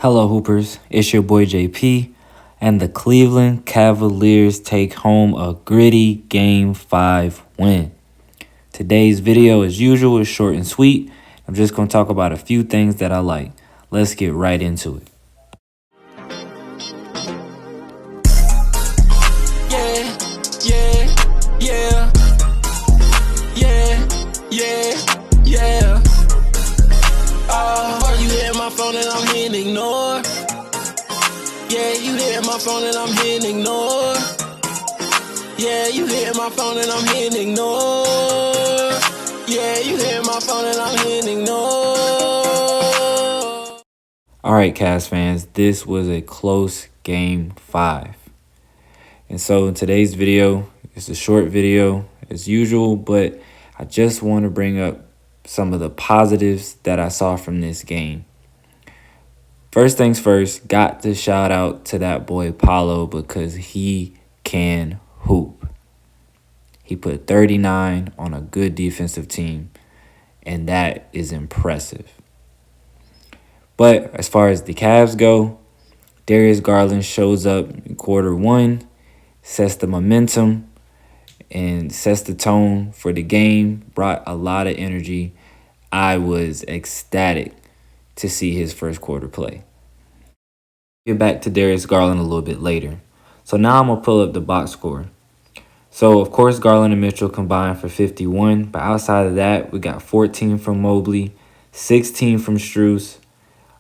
Hello, Hoopers. It's your boy JP, and the Cleveland Cavaliers take home a gritty Game 5 win. Today's video, as usual, is short and sweet. I'm just going to talk about a few things that I like. Let's get right into it. You hit my phone and I'm hitting ignore. Yeah, you hit my phone and I'm hitting ignore. Yeah, you hit my phone and I'm hitting ignore. Yeah, you hit my phone and I'm hitting ignore. All right, Cavs fans, this was a close Game 5. And so in today's video, it's a short video as usual, but I just want to bring up some of the positives that I saw from this game. First things first, got to shout out to that boy Paulo because he can hoop. He put 39 on a good defensive team, and that is impressive. But as far as the Cavs go, Darius Garland shows up in quarter one, sets the momentum, and sets the tone for the game, brought a lot of energy. I was ecstatic to see his first quarter play. Get back to Darius Garland a little bit later. So now I'm going to pull up the box score. So, of course, Garland and Mitchell combined for 51. But outside of that, we got 14 from Mobley, 16 from Strus.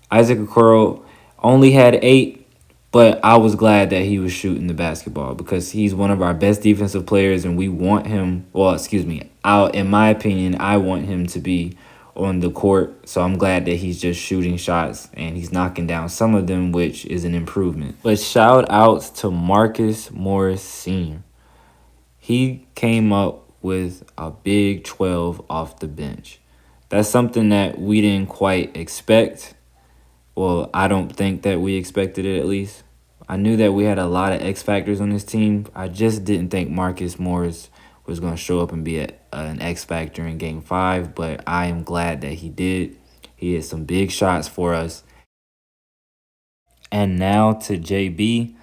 Isaac Okoro only had 8, but I was glad that he was shooting the basketball because he's one of our best defensive players, and we want him, in my opinion, I want him to be on the court. So I'm glad that he's just shooting shots and he's knocking down some of them, which is an improvement. But shout outs to Marcus Morris Sr. He came up with a big 12 off the bench. That's something that we didn't quite expect. Well, I don't think that we expected it, at least. I knew that we had a lot of X factors on this team. I just didn't think Marcus Morris was going to show up and be an X factor in Game 5, but I am glad that he did. He hit some big shots for us. And now to JB.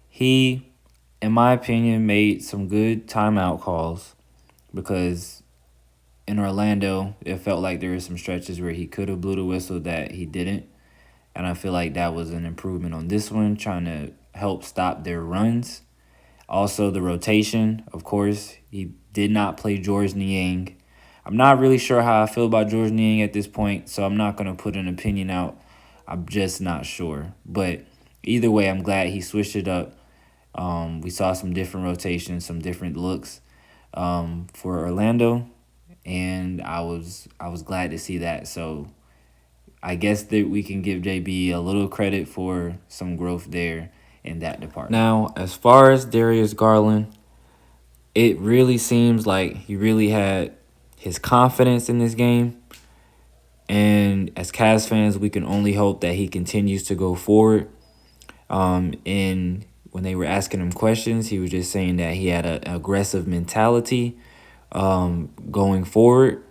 He, in my opinion, made some good timeout calls because in Orlando, it felt like there were some stretches where he could have blew the whistle that he didn't. And I feel like that was an improvement on this one, trying to help stop their runs. Also, the rotation, of course, he did not play Georges Niang. I'm not really sure how I feel about Georges Niang at this point, so I'm not going to put an opinion out. I'm just not sure. But either way, I'm glad he switched it up. We saw some different rotations, some different looks for Orlando, and I was glad to see that. So I guess that we can give JB a little credit for some growth there in that department. Now, as far as Darius Garland, it really seems like he really had his confidence in this game. And as Cavs fans, we can only hope that he continues to go forward. And when they were asking him questions, he was just saying that he had an aggressive mentality going forward.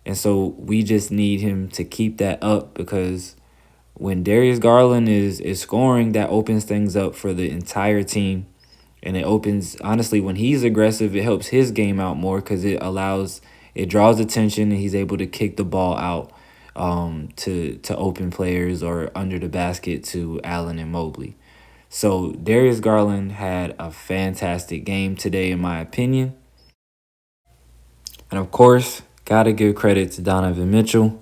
And so we just need him to keep that up because when Darius Garland is scoring, that opens things up for the entire team. And it opens, honestly, when he's aggressive, it helps his game out more because it draws attention and he's able to kick the ball out to open players or under the basket to Allen and Mobley. So Darius Garland had a fantastic game today, in my opinion. And of course, got to give credit to Donovan Mitchell.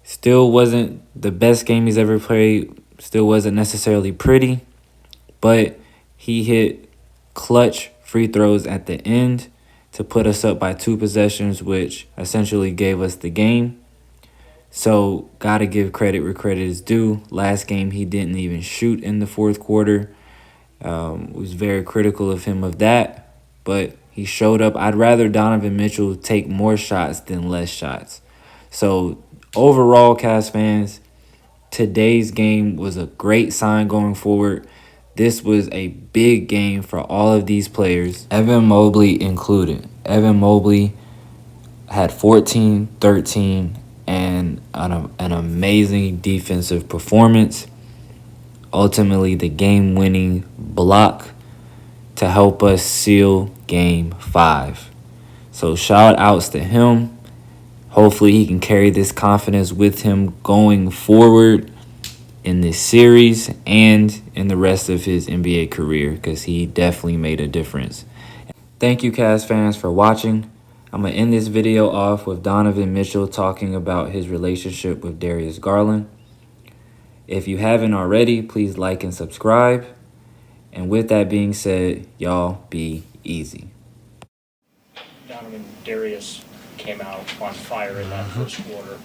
Still wasn't the best game he's ever played. Still wasn't necessarily pretty. But he hit clutch free throws at the end to put us up by 2 possessions, which essentially gave us the game. So got to give credit where credit is due. Last game, he didn't even shoot in the fourth quarter. Was very critical of him of that. But he showed up. I'd rather Donovan Mitchell take more shots than less shots. So overall, Cavs fans, today's game was a great sign going forward. This was a big game for all of these players, Evan Mobley included. Evan Mobley had 14, 13, and an amazing defensive performance. Ultimately, the game-winning block to help us seal Game 5. So shout outs to him. Hopefully he can carry this confidence with him going forward in this series and in the rest of his NBA career, because he definitely made a difference. Thank you, Cavs fans, for watching. I'm going to end this video off with Donovan Mitchell talking about his relationship with Darius Garland. If you haven't already, please like and subscribe. And with that being said, y'all be easy. Donovan, Darius came out on fire in that first quarter.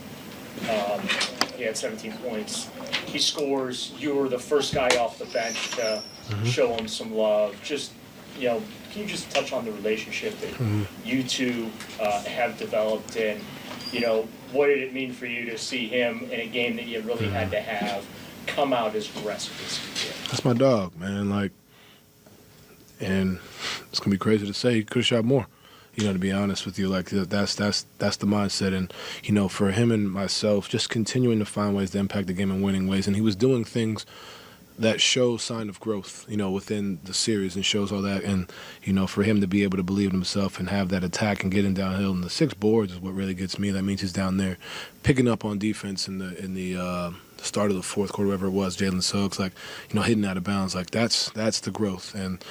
He had 17 points. He scores. You were the first guy off the bench to show him some love. Just, can you just touch on the relationship that you two have developed, and, what did it mean for you to see him in a game that you really had to have come out as aggressive as he did? That's my dog, man. And it's gonna be crazy to say he could have shot more. To be honest with you, that's the mindset. And for him and myself, just continuing to find ways to impact the game in winning ways. And he was doing things that show sign of growth, within the series, and shows all that. And for him to be able to believe in himself and have that attack and getting downhill, and the 6 boards is what really gets me. That means he's down there picking up on defense in the start of the fourth quarter, whatever it was, Jalen Suggs, hitting out of bounds. That's the growth. And,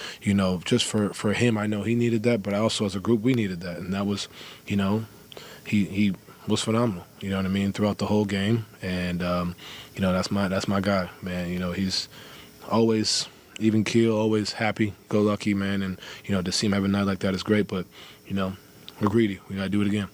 just for him, I know he needed that, but also as a group, we needed that. And that was, he was phenomenal, you know what I mean, throughout the whole game. And, that's my guy, man. He's always even keel, always happy, go lucky, man. And, to see him have a night like that is great, but, we're greedy. We got to do it again.